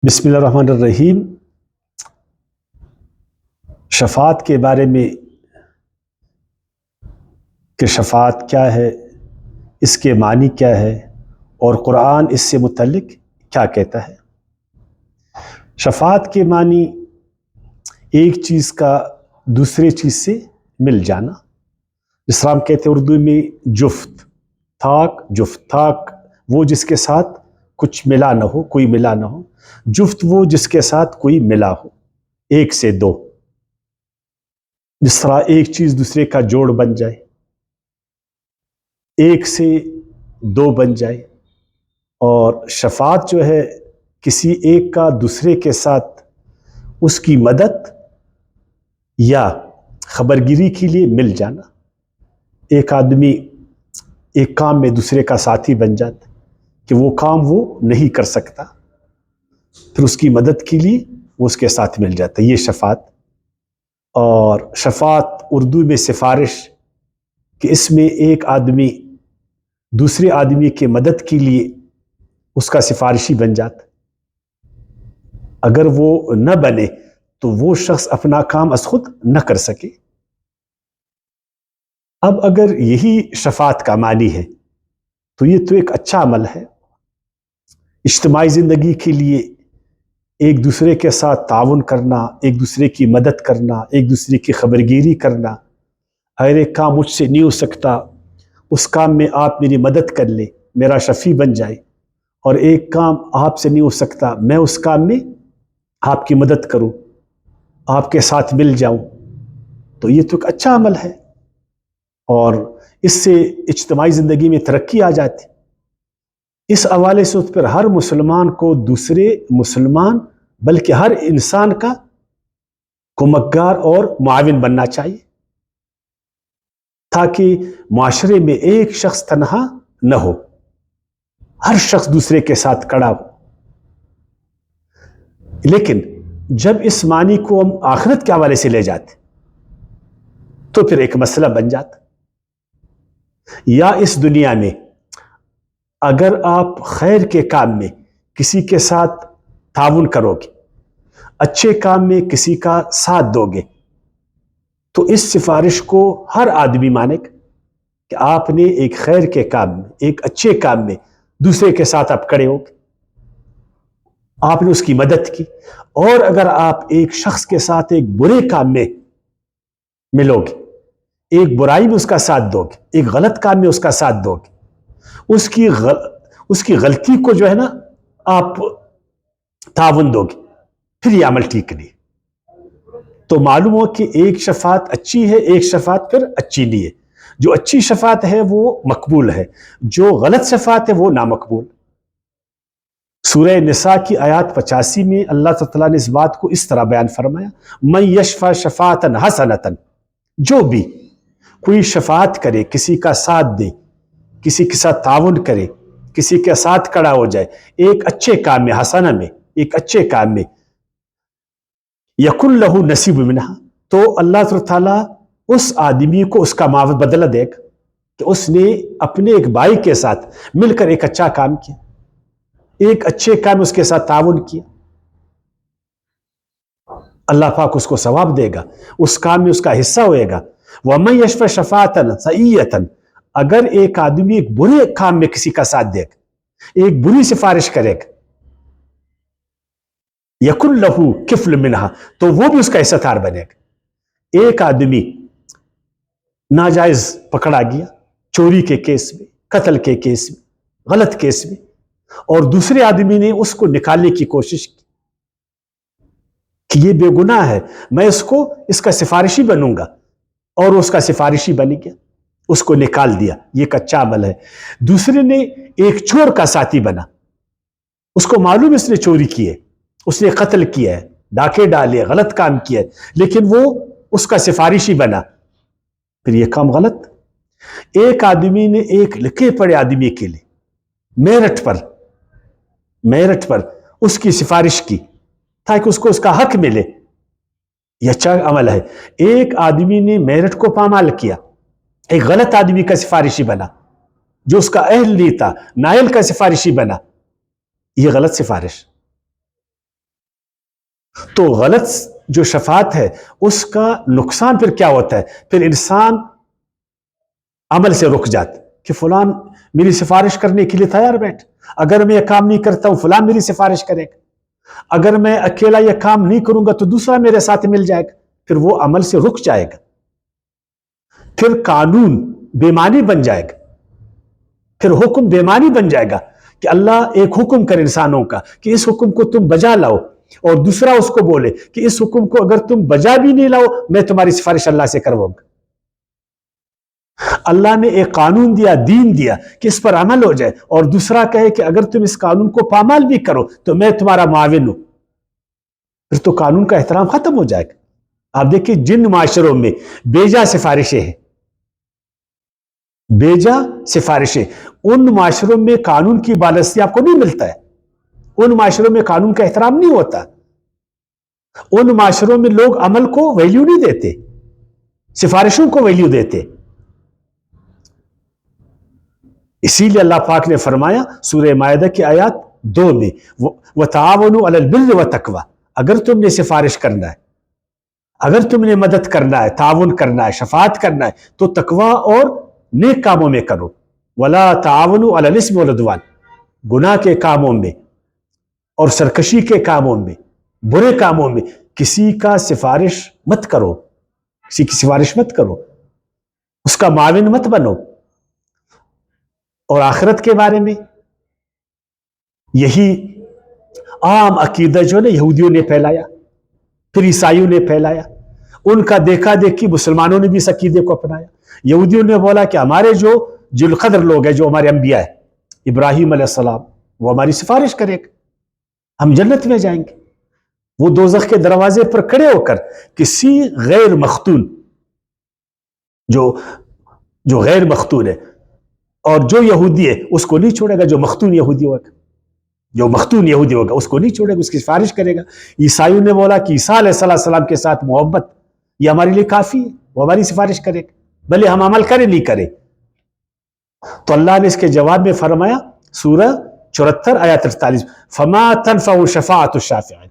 بسم اللہ الرحمن الرحیم۔ شفاعت کے بارے میں کہ شفاعت کیا ہے، اس کے معنی کیا ہے اور قرآن اس سے متعلق کیا کہتا ہے۔ شفاعت کے معنی ایک چیز کا دوسرے چیز سے مل جانا، جس طرح ہم کہتے ہیں اردو میں جفت، تھاک وہ جس کے ساتھ کچھ ملا نہ ہو، کوئی ملا نہ ہو، جفت وہ جس کے ساتھ کوئی ملا ہو، ایک سے دو، جس طرح ایک چیز دوسرے کا جوڑ بن جائے، ایک سے دو بن جائے۔ اور شفاعت جو ہے کسی ایک کا دوسرے کے ساتھ اس کی مدد یا خبرگیری کے لیے مل جانا۔ ایک آدمی ایک کام میں دوسرے کا ساتھی بن جاتا کہ وہ کام وہ نہیں کر سکتا، پھر اس کی مدد کے لیے وہ اس کے ساتھ مل جاتا ہے، یہ شفاعت۔ اور شفاعت اردو میں سفارش، کہ اس میں ایک آدمی دوسرے آدمی کی مدد کے لیے اس کا سفارشی بن جاتا۔ اگر وہ نہ بنے تو وہ شخص اپنا کام از خود نہ کر سکے۔ اب اگر یہی شفاعت کا معنی ہے تو یہ تو ایک اچھا عمل ہے۔ اجتماعی زندگی کے لیے ایک دوسرے کے ساتھ تعاون کرنا، ایک دوسرے کی مدد کرنا، ایک دوسرے کی خبرگیری کرنا۔ اگر ایک کام مجھ سے نہیں ہو سکتا، اس کام میں آپ میری مدد کر لیں، میرا شفیع بن جائے، اور ایک کام آپ سے نہیں ہو سکتا، میں اس کام میں آپ کی مدد کروں، آپ کے ساتھ مل جاؤں، تو یہ تو ایک اچھا عمل ہے، اور اس سے اجتماعی زندگی میں ترقی آ جاتی۔ اس حوالے سے اس پر ہر مسلمان کو دوسرے مسلمان بلکہ ہر انسان کا کمکگار اور معاون بننا چاہیے، تاکہ معاشرے میں ایک شخص تنہا نہ ہو، ہر شخص دوسرے کے ساتھ کھڑا ہو۔ لیکن جب اس معنی کو ہم آخرت کے حوالے سے لے جاتے تو پھر ایک مسئلہ بن جاتا۔ یا اس دنیا میں اگر آپ خیر کے کام میں کسی کے ساتھ تعاون کرو گے، اچھے کام میں کسی کا ساتھ دو گے، تو اس سفارش کو ہر آدمی مانے گا کہ آپ نے ایک خیر کے کام میں، ایک اچھے کام میں دوسرے کے ساتھ آپ کھڑے ہو گے، آپ نے اس کی مدد کی۔ اور اگر آپ ایک شخص کے ساتھ ایک برے کام میں ملو گے، ایک برائی میں اس کا ساتھ دو گے، ایک غلط کام میں اس کا ساتھ دو گے، اس کی غلطی کو جو ہے نا آپ تعاون دو گے، پھر یہ عمل ٹھیک نہیں۔ تو معلوم ہو کہ ایک شفاعت اچھی ہے، ایک شفاعت پھر اچھی نہیں ہے۔ جو اچھی شفاعت ہے وہ مقبول ہے، جو غلط شفاعت ہے وہ نامقبول۔ سورہ نساء کی آیات 85 میں اللہ تعالیٰ نے اس بات کو اس طرح بیان فرمایا، من یشفع شفاعتا حسنتا، جو بھی کوئی شفاعت کرے، کسی کا ساتھ دے، کسی کے ساتھ تعاون کرے، کسی کے ساتھ کھڑا ہو جائے ایک اچھے کام میں، حسنہ میں، ایک اچھے کام میں، یکن لہ نصیب منہا، تو اللہ تعالیٰ اس آدمی کو اس کا معاوضہ بدلہ دے گا کہ اس نے اپنے ایک بھائی کے ساتھ مل کر ایک اچھا کام کیا، ایک اچھے کام میں اس کے ساتھ تعاون کیا، اللہ پاک اس کو ثواب دے گا، اس کام میں اس کا حصہ ہوئے گا۔ وَمَن يَشْفَعْ شَفَاعَةً سَيِّئَةً، اگر ایک آدمی ایک برے کام میں کسی کا ساتھ دے گا، ایک بری سفارش کرے گا، یکن لہو کفل منہا، تو وہ بھی اس کا حصہ دار بنے گا۔ ایک آدمی ناجائز پکڑا گیا چوری کے کیس میں، قتل کے کیس میں، غلط کیس میں، اور دوسرے آدمی نے اس کو نکالنے کی کوشش کی کہ یہ بے گناہ ہے، میں اس کا سفارشی بنوں گا، اور اس کا سفارشی بن گیا، اس کو نکال دیا، یہ ایک اچھا عمل ہے۔ دوسرے نے ایک چور کا ساتھی بنا، اس کو معلوم اس نے چوری کی ہے، اس نے قتل کیا ہے، ڈاکے ڈالے، غلط کام کیا ہے، لیکن وہ اس کا سفارشی بنا، پھر یہ کام غلط۔ ایک آدمی نے ایک لکھے پڑے آدمی کے لیے میرٹ پر اس کی سفارش کی تاکہ اس کو اس کا حق ملے، یہ اچھا عمل ہے۔ ایک آدمی نے میرٹ کو پامال کیا، ایک غلط آدمی کا سفارشی بنا جو اس کا اہل نہیں تھا، نائل کا سفارشی بنا، یہ غلط سفارش۔ تو غلط جو شفاعت ہے اس کا نقصان پھر کیا ہوتا ہے؟ پھر انسان عمل سے رک جاتا کہ فلان میری سفارش کرنے کے لیے تیار بیٹھ، اگر میں یہ کام نہیں کرتا ہوں فلان میری سفارش کرے گا، اگر میں اکیلا یہ کام نہیں کروں گا تو دوسرا میرے ساتھ مل جائے گا، پھر وہ عمل سے رک جائے گا، پھر قانون بے معنی بن جائے گا، پھر حکم بے معنی بن جائے گا کہ اللہ ایک حکم کر انسانوں کا کہ اس حکم کو تم بجا لاؤ، اور دوسرا اس کو بولے کہ اس حکم کو اگر تم بجا بھی نہیں لاؤ میں تمہاری سفارش اللہ سے کرواؤں گا۔ اللہ نے ایک قانون دیا، دین دیا کہ اس پر عمل ہو جائے، اور دوسرا کہے کہ اگر تم اس قانون کو پامال بھی کرو تو میں تمہارا معاون ہوں، پھر تو قانون کا احترام ختم ہو جائے گا۔ آپ دیکھیں جن معاشروں میں بیجا سفارشیں ہیں، بیجا سفارشیں، ان معاشروں میں قانون کی بالادستی آپ کو نہیں ملتا ہے، ان معاشروں میں قانون کا احترام نہیں ہوتا، ان معاشروں میں لوگ عمل کو ویلیو نہیں دیتے، سفارشوں کو ویلیو دیتے۔ اسی لیے اللہ پاک نے فرمایا سورہ مائدہ کی آیات 2 میں وَتَعَاوَنُوا عَلَى الْبِرِّ وَالتَّقْوَىٰ، اگر تم نے سفارش کرنا ہے، اگر تم نے مدد کرنا ہے، تعاون کرنا ہے، شفاعت کرنا ہے تو تقویٰ اور نیک کاموں میں کرو۔ وَلَا تَعَاوَنُوا عَلَى الْإِثْمِ وَالْعُدْوَانِ، گناہ کے کاموں میں اور سرکشی کے کاموں میں، برے کاموں میں کسی کا سفارش مت کرو، کسی کی سفارش مت کرو، اس کا معاون مت بنو۔ اور آخرت کے بارے میں یہی عام عقیدہ جو ہے یہودیوں نے پھیلایا، پھر عیسائیوں نے پھیلایا، ان کا دیکھا دیکھی مسلمانوں نے بھی اس عقیدے کو اپنایا۔ یہودیوں نے بولا کہ ہمارے جو ذوالقدر لوگ ہیں، جو ہمارے انبیاء ہیں، ابراہیم علیہ السلام، وہ ہماری سفارش کرے گا، ہم جنت میں جائیں گے۔ وہ دوزخ کے دروازے پر کھڑے ہو کر کسی غیر مختون جو غیر مختون ہے اور جو یہودی ہے اس کو نہیں چھوڑے گا، جو مختون یہودی ہوگا، جو مختون یہودی ہوگا اس کو نہیں چھوڑے گا، اس کی سفارش کرے گا۔ عیسائیوں نے بولا کہ عیسیٰ علیہ السلام کے ساتھ محبت یہ ہمارے لیے کافی ہے، وہ ہماری سفارش کرے گا، بھلے ہم عمل کریں نہیں کریں۔ تو اللہ نے اس کے جواب میں فرمایا سورہ 74 آیت 48 فما تنفع شفاعت الشافعین،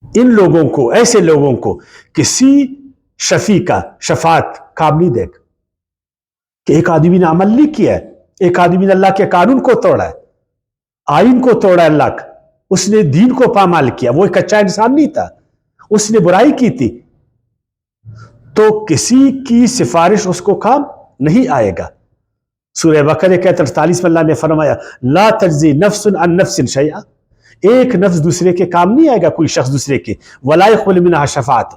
ان لوگوں کو، ایسے لوگوں کو کسی شفیع کا شفاعت کام نہیں دے گا کہ ایک آدمی نے عمل نہیں کیا ہے، ایک آدمی نے اللہ کے قانون کو توڑا ہے، آئین کو توڑا ہے اللہ کا، اس نے دین کو پامال کیا، وہ ایک اچھا انسان نہیں تھا، اس نے برائی کی تھی، تو کسی کی سفارش اس کو کام نہیں آئے گا۔ سورہ بقرہ کے 43 میں اللہ نے فرمایا لا تجزی نفس عن نفس شیئا، ایک نفس دوسرے کے کام نہیں آئے گا، کوئی شخص دوسرے کے، ولا يقبل منها شفاعت،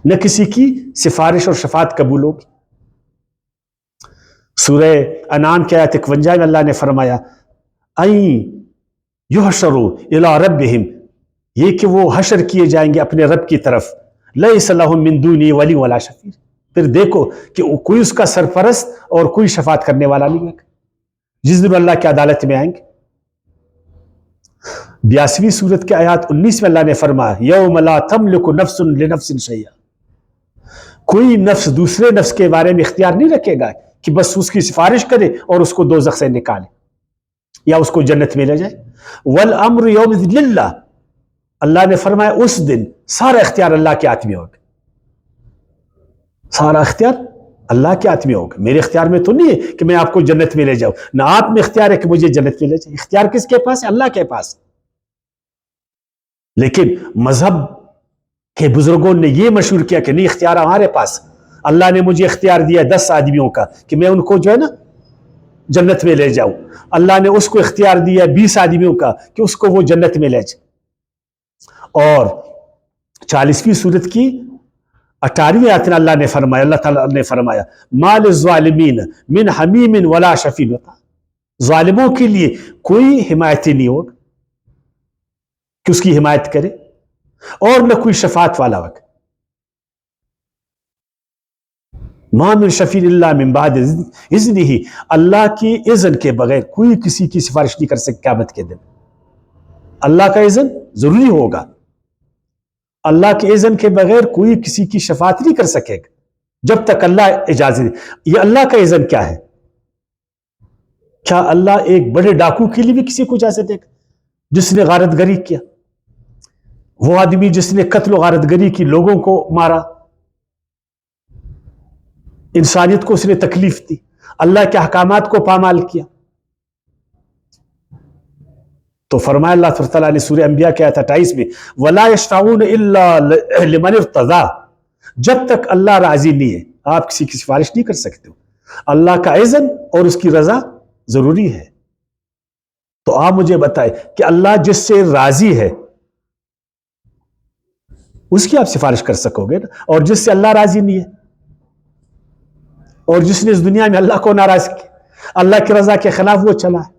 نہ کسی کی سفارش اور شفاعت قبول ہوگی۔ سورہ انعام کے آیت 51 میں اللہ نے فرمایا ان یحشروا الی ربہم، یہ کہ وہ حشر کیے جائیں گے اپنے رب کی طرف، لیس لہم من دونہ ولی ولا شفیع، پھر دیکھو کہ کوئی اس کا سرپرست اور کوئی شفاعت کرنے والا نہیں ہے، جس دن اللہ کی عدالت میں آئیں گے۔ 82ویں سورت کے آیات 19 میں اللہ نے فرمایا یوم لا تملک نفس لنفس شیئا، کوئی نفس دوسرے نفس کے بارے میں اختیار نہیں رکھے گا کہ بس اس کی سفارش کرے اور اس کو دوزخ سے نکالے یا اس کو جنت میں لے جائے۔ والامر یومئذ للہ، اللہ نے فرمایا اس دن سارا اختیار اللہ کے ہاتھ میں ہوگا، سارا اختیار اللہ کے ہاتھ میں ہوگا، میرے اختیار میں تو نہیں ہے کہ میں آپ کو جنت میں لے جاؤں، نہ آپ میں اختیار ہے کہ مجھے جنت میں لے جائے، اختیار کس کے پاس ہے؟ اللہ کے پاس۔ لیکن مذہب کہ بزرگوں نے یہ مشہور کیا کہ نہیں، اختیار ہمارے پاس، اللہ نے مجھے اختیار دیا 10 آدمیوں کا کہ میں ان کو جو ہے نا جنت میں لے جاؤں، اللہ نے اس کو اختیار دیا 20 آدمیوں کا کہ اس کو وہ جنت میں لے جائے۔ اور 40ویں سورت کی 18ویں آیت میں اللہ نے فرمایا، اللہ تعالیٰ نے فرمایا ما للظالمین من حمیم ولا شفیع، ظالموں کے لیے کوئی حمایتی نہیں ہوگا کہ اس کی حمایت کرے، اور نہ کوئی شفاعت والا وقت، ما من شفیع اللہ من بعد اذنہ، اللہ کی اذن کے بغیر کوئی کسی کی سفارش نہیں کر سکے قیامت کے دن، اللہ کا اذن ضروری ہوگا، اللہ کے اذن کے بغیر کوئی کسی کی شفاعت نہیں کر سکے گا جب تک اللہ اجازت دے۔ یہ اللہ کا اذن کیا ہے؟ کیا اللہ ایک بڑے ڈاکو کے لیے بھی کسی کو اجازت دے گا جس نے غارت گری کیا؟ وہ آدمی جس نے قتل و غارت گری کی، لوگوں کو مارا، انسانیت کو اس نے تکلیف دی، اللہ کے احکامات کو پامال کیا، تو فرمایا اللہ تعالیٰ نے سورہ انبیاء کے آیت 28 میں وَلَا يَشْفَعُونَ إِلَّا لِمَنِ ارْتَضَىٰ، جب تک اللہ راضی نہیں ہے آپ کسی کی سفارش نہیں کر سکتے ہو۔ اللہ کا اذن اور اس کی رضا ضروری ہے۔ تو آپ مجھے بتائیں کہ اللہ جس سے راضی ہے اس کی آپ سفارش کر سکو گے نا، اور جس سے اللہ راضی نہیں ہے اور جس نے اس دنیا میں اللہ کو ناراض کیا، اللہ کی رضا کے خلاف وہ چلا ہے،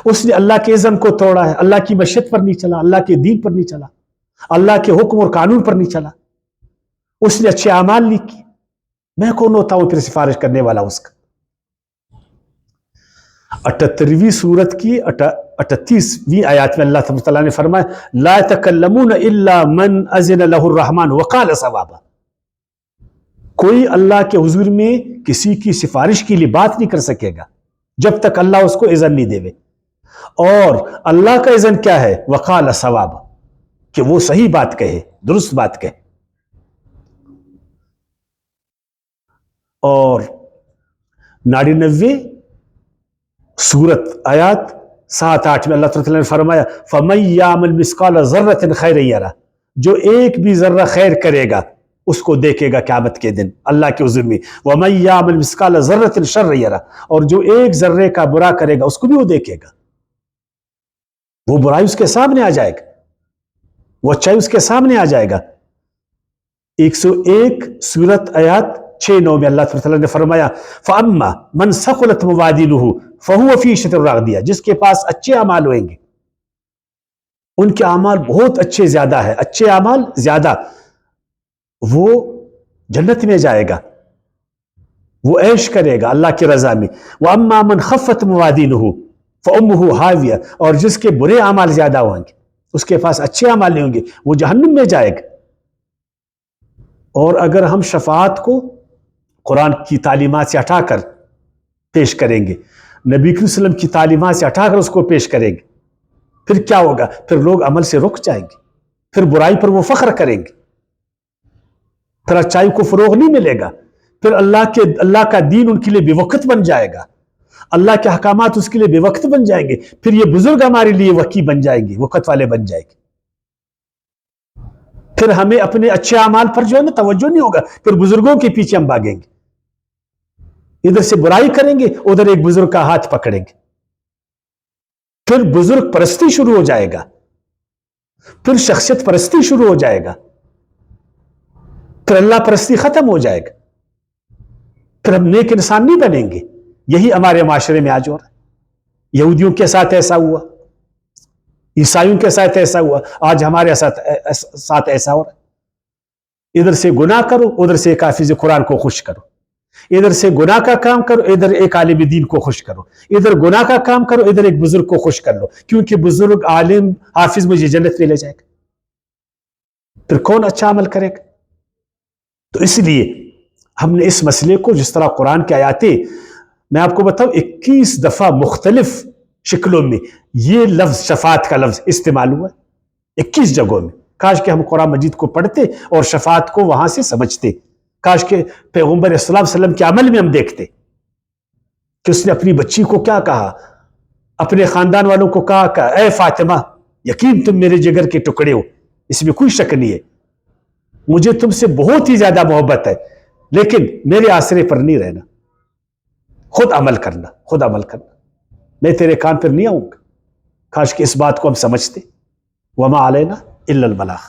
اس نے اللہ کے اذن کو توڑا ہے، اللہ کی مشیت پر نہیں چلا، اللہ کے دین پر نہیں چلا، اللہ کے حکم اور قانون پر نہیں چلا، اس نے اچھے اعمال نہیں کیے، میں کون ہوتا ہوں پھر سفارش کرنے والا اس کا؟ 78ویں سورت کی 38ویں آیات میں اللہ تعالیٰ نے فرمایا لا يتکلمون الا من اذن له الرحمن وقال صوابا، کوئی اللہ کے حضور میں کسی کی سفارش کے لیے بات نہیں کر سکے گا جب تک اللہ اس کو اذن نہیں دے وے، اور اللہ کا اذن کیا ہے؟ وقال صوابا، کہ وہ صحیح بات کہے، درست بات کہے۔ اور 99 سورت آیات 7-8 میں اللہ تعالیٰ نے فرمایا فَمَن يَعْمَلْ مِثْقَالَ ذَرَّةٍ خَيْرًا يَرَهُ، جو ایک بھی ذرہ خیر کرے گا اس کو دیکھے گا قیامت کے دن اللہ کے حضور میں، وَمَن يَعْمَلْ مِثْقَالَ ذَرَّةٍ شَرًّا يَرَهُ، اور جو ایک ذرے کا برا کرے گا اس کو بھی وہ دیکھے گا، وہ برائی اس کے سامنے آ جائے گا، وہ اچھائی اس کے سامنے آ جائے گا۔ 101 سورت آیات 6-9 میں اللہ تعالیٰ نے فرمایا فَأَمَّا مَنْ ثَقُلَتْ مَوَازِينُهُ فَهُوَ فِي عِيشَةٍ رَاضِيَةٍ، جس کے پاس اچھے اعمال ہوئیں گے، ان کے اعمال بہت اچھے زیادہ ہے، اچھے اعمال زیادہ، وہ جنت میں جائے گا، وہ عیش کرے گا اللہ کی رضا میں۔ وَأَمَّا مَنْ خَفَّتْ مَوَازِينُهُ فَأُمُّهُ هَاوِيَةٌ، اور جس کے برے اعمال زیادہ ہوں گے، اس کے پاس اچھے اعمال نہیں ہوں گے، وہ جہنم میں جائے گا۔ اور اگر ہم شفاعت کو قرآن کی تعلیمات سے ہٹا کر پیش کریں گے، نبی کریم صلی اللہ علیہ وسلم کی تعلیمات سے ہٹا کر اس کو پیش کریں گے، پھر کیا ہوگا؟ پھر لوگ عمل سے رک جائیں گے، پھر برائی پر وہ فخر کریں گے، پھر اچھائی کو فروغ نہیں ملے گا، پھر اللہ کا دین ان کے لیے بے وقت بن جائے گا، اللہ کے احکامات اس کے لیے بے وقت بن جائیں گے، پھر یہ بزرگ ہمارے لیے وقی بن جائیں گے، وقت والے بن جائیں گے، پھر ہمیں اپنے اچھے اعمال پر جو ہے نا توجہ نہیں ہوگا، پھر بزرگوں کے پیچھے ہم بھاگیں گے، ادھر سے برائی کریں گے ادھر ایک بزرگ کا ہاتھ پکڑیں گے، پھر بزرگ پرستی شروع ہو جائے گا، پھر شخصیت پرستی شروع ہو جائے گا، پھر اللہ پرستی ختم ہو جائے گا، پھر ہم نیک انسان نہیں بنیں گے۔ یہی ہمارے معاشرے میں آج ہو رہا ہے، یہودیوں کے ساتھ ایسا ہوا، عیسائیوں کے ساتھ ایسا ہوا، آج ہمارے ساتھ ایسا ہو رہا ہے۔ ادھر سے گناہ کرو ادھر سے ایک حافظ قرآن کو خوش کرو، ادھر سے گناہ کا کام کرو ادھر ایک عالم دین کو خوش کرو، ادھر گناہ کا کام کرو ادھر ایک بزرگ کو خوش کر لو، کیونکہ بزرگ عالم حافظ مجھے جنت میں لے جائے گا، پھر کون اچھا عمل کرے گا؟ تو اس لیے ہم نے اس مسئلے کو جس طرح قرآن کی آیاتیں میں آپ کو بتاؤں 21 دفعہ مختلف شکلوں میں یہ لفظ شفاعت کا لفظ استعمال ہوا ہے 21 جگہوں میں۔ کاش کہ ہم قرآن مجید کو پڑھتے اور شفاعت کو وہاں سے سمجھتے، کاش کہ پیغمبر صلی اللہ علیہ وسلم کے عمل میں ہم دیکھتے کہ اس نے اپنی بچی کو کیا کہا، اپنے خاندان والوں کو کہا کہ اے فاطمہ یقین تم میرے جگر کے ٹکڑے ہو، اس میں کوئی شک نہیں ہے، مجھے تم سے بہت ہی زیادہ محبت ہے، لیکن میرے آسرے پر نہیں رہنا، خود عمل کرنا، خود عمل کرنا، میں تیرے کام پر نہیں آؤں گا۔ کاش کہ اس بات کو ہم سمجھتے۔ وما علینا الا البلاغ۔